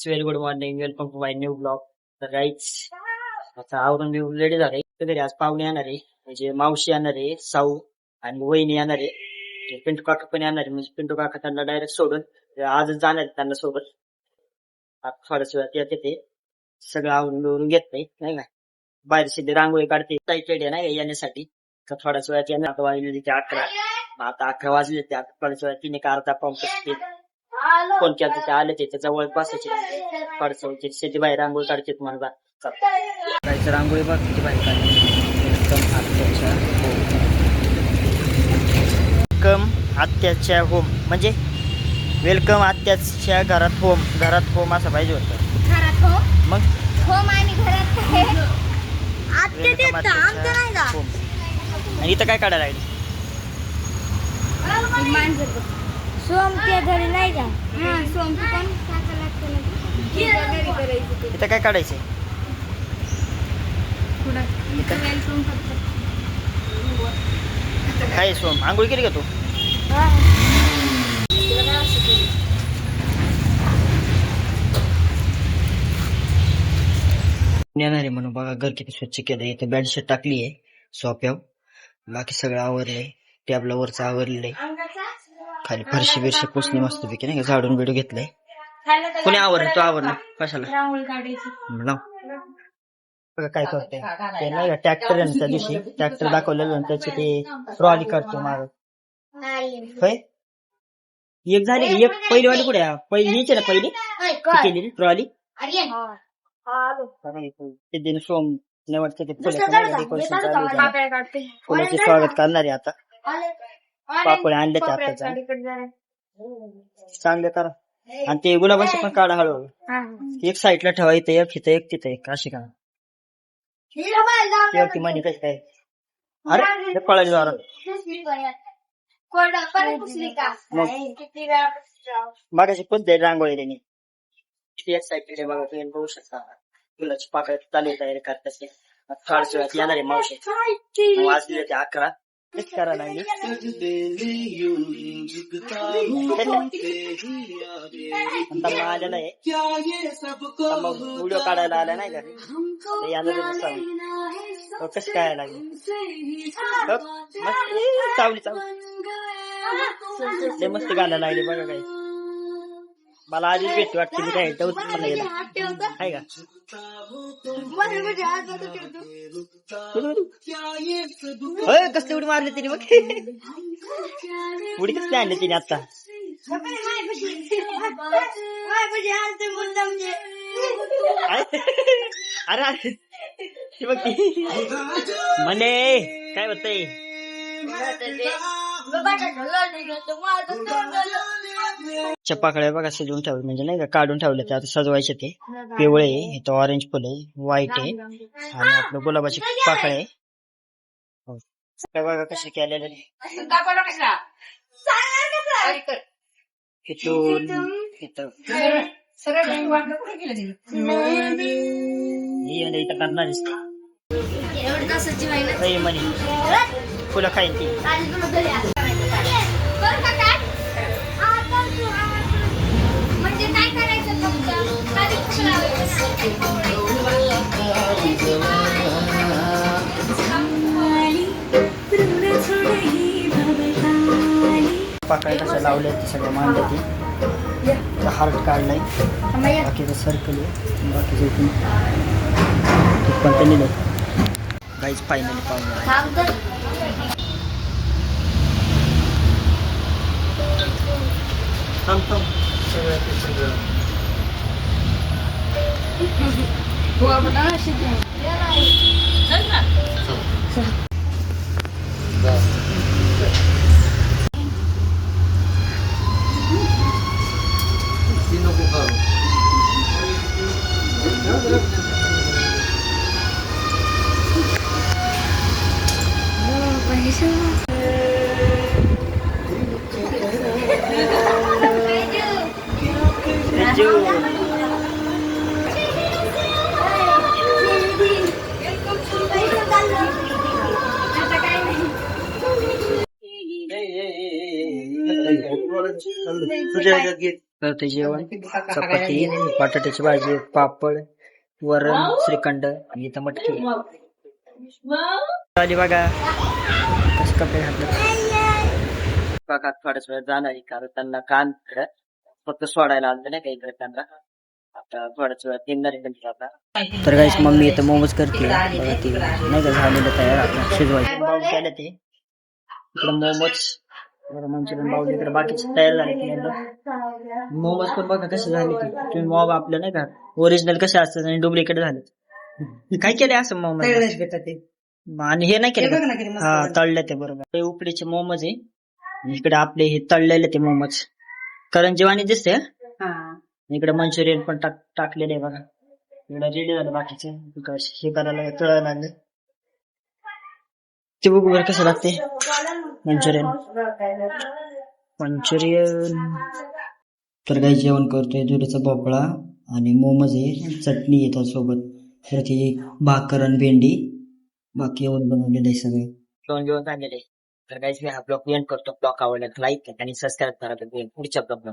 Very good morning, welcome to my new blog. तर गाईच आता आवरून मी रेडी झाले. घरी आज पाहुणे येणार आहे, म्हणजे मावशी येणार आहे, साऊ आणि वहिनी येणार आहे, ते पिंटू काका पण येणार आहे. म्हणजे पिंटू काका त्यांना डायरेक्ट सोडून आजच जाणार आहे त्यांना सोबत. आता थोड्याच वेळात येते ते. सगळं आवरून बिवरून घेत नाही का, बाहेर सिद्धी रांगोळी काढते साईड नाही का येण्यासाठी. तर थोड्याच वेळात येणार. आता वाजले ते 11. आता 11 वाजले ते. आता थोड्याच वेळात तिने का अर्धा पाऊण फोन केला ते आले, ते जवळपास पडसावची शेती बाहेर रांगोळी काढते तुम्हाला. जायचं रांगोळी बघ किती बाहेर काढली. वेलकम आत्याच्या होम, म्हणजे वेलकम आत्याच्या घरात होम. घरात होम असं पाहिजे होतं. घरात हो मग होम आणि घरात काय? आत्या वेलकम देता आमचं नाही आत्याच्या का? होम. आणि इथं काय काढायला लागली? सोमच्या घरी नाही का? हां, सोमची पण टाकायला लागतं. घरी करायचं. इथं काय काढायचंय? वेलकम करतात. काय सोम आंघोळ केली का तू? येणार आहे म्हणून बघा घर किती स्वच्छ केलं. इथे बेडशीट टाकली आहे सोफ्यावर. बाकी सगळं आवरलंय. टॅबलावरचं आवरलेलं आहे. खाली फरशी बिरशी पुसली मस्त पैकी नाही का, झाडून बिडू घेतलंय. कोणी आवरलं? तू आवरलं कशाला? रांगोळी काढायची. बघा काय करते ते नाही का, ट्रॅक्टर आहे त्या दिवशी ट्रॅक्टर दाखवलेलं त्याची ते ट्रॉली करते माग. होय, एक झाली की एक पहिली वाली कुठे? पहिली हीच आहे ना, पहिली केलेली ट्रॉली. ते दिन सोम नवडचे ते फुलाचे स्वागत करणार आहे आता. पापड्या आणले ते आताचा चांगले करा. आणि ते गुलाबाचे पण काढा हळूहळू. एक साईडला ठेवायचं, एक इथं एक तिथं एक अशी का ती म्हणे कशी काय. अरे पळाली जोरात. मागाशी पण ते रांगोळी त्यांनी एक साईड बघा, तुम्ही बघू शकता. फुलाची पाकळ्या चालू तयारी करतात. थोड्याच वेळात येणार आहे मावशी. वाजले ते 11. करायला लागली. आलेला आहे व्हिडिओ काढायला आला नाही का, कसं काय लागली. चावली चावली मस्त गायला लागली बघा. काही मला आधीच भेटते वाटते मी काय आहे का. कसली उडी मारली तिने बघ. उडी कसली आणली तिने आता. अरे अरे बघ म्हणे काय होतंय. चपाकड्या बघा सजवून ठेवले, म्हणजे नाही का काढून ठेवले ते आता सजवायचे. ते पिवळे इथं ऑरेंज फुल आहे, व्हाईट आहे आणि आपलं गुलाबाची पाकळे आहे. बघा कसे केलेले. इथं करणार म्हणे फुलं खाईन ती. म्हणजे काय करायचं पाकळ्या कशा लावल्या ते सगळं मांडले. ती हार्ट काढलाय, बाकीचं सर्कल आहे, बाकीचं पण त्यांनी काहीच फायनली पाहून तुझ्या करते जेवण, चपाती, बटाट्याची भाजी, पापड, वरण, श्रीखंड आणि इथं मटकी आली बघा. कसे कपडे घातले बघा. थोड्याच वेळ जाणार आहे कारण त्यांना कान फक्त सोडायला आणलं नाही काही त्यांना. आता थोड्याच वेळात येणार आहे त्यांची आता. तर गाईस मम्मी इथं मोमोज करते बघा. ती नाही का झालेलं तयार आता शिजवायचं बाउल केलं ते इकडे मोमोज मंचुरियन बाउल इकडे बाकीचे तयार झाले. मोमोज पण बघा कसे झाले ते. तुम्ही मॉब आपलं नाही का ओरिजिनल कसे असतात आणि डुप्लिकेट झाले. काय केले असं मोमोज आणि हे नाही केलं हा तळले ते बरोबर. ते उकडीचे मोमोज आहे इकडे आपले हे तळलेले ते मोमोज करंजीवाणी दिसते. इकडे मंचुरियन पण टाकलेले आहे बघा. इकडे रेडी झालं बाकीचे हे करायला तळायला लागले. ते बघू बरं कसं लागते मंचुरियन. तर काही जेवण करतोय दुधीचा भोपळा आणि मोमोज आहे, चटणी आहे त्यासोबत, तर ती भाकर आणि भेंडी. बाकी एवढं बनवलेलं आहे सगळे जेवण झालेलं आहे. तर काही मी हा ब्लॉग एंड करतो. ब्लॉग आवडला लाईक आणि सबस्क्राईब करा. पुढच्या ब्लॉग